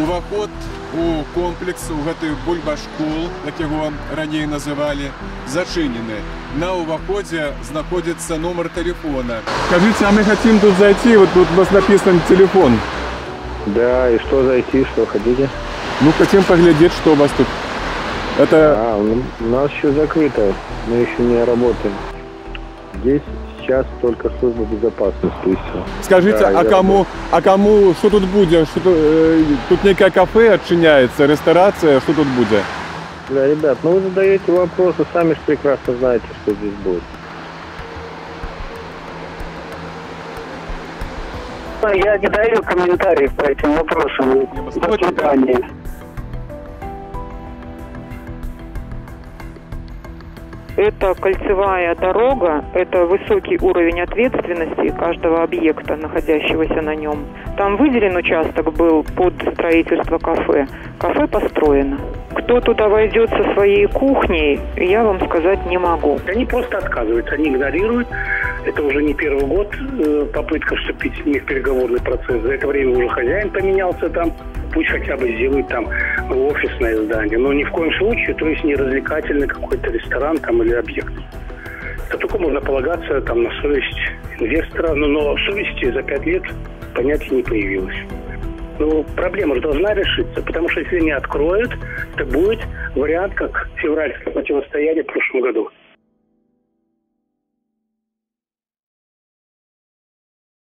Уваход у комплекс, у гэты бульба-школ, як его ранее называли, зачинены. На уваходе находится номер телефона. Скажите, а мы хотим тут зайти, вот тут у нас написан телефон. Да, и что зайти, что хотите? Ну, хотим поглядеть, что у вас тут. Это... у нас еще закрыто, мы еще не работаем. Здесь сейчас только служба безопасности и все. Скажите, да, кому, что тут будет? Тут некое кафе отчиняется, ресторация, что тут будет? Да, ребят, ну вы задаете вопросы, сами же прекрасно знаете, что здесь будет. Я не даю комментариев по этим вопросам. До свидания. Это кольцевая дорога, это высокий уровень ответственности каждого объекта, находящегося на нем. Там выделен участок был под строительство кафе. Кафе построено. Кто туда войдет со своей кухней, я вам сказать не могу. Они просто отказываются, они игнорируют. Это уже не первый год попытка вступить с ними в переговорный процесс. За это время уже хозяин поменялся там. Пусть хотя бы сделают там офисное здание. Но ни в коем случае, то есть не развлекательный какой-то ресторан там или объект. Это только можно полагаться там на совесть инвестора. Но совести за 5 лет понятия не появилось. Ну, проблема же должна решиться, потому что если не откроют, то будет вариант, как февральское противостояние в прошлом году.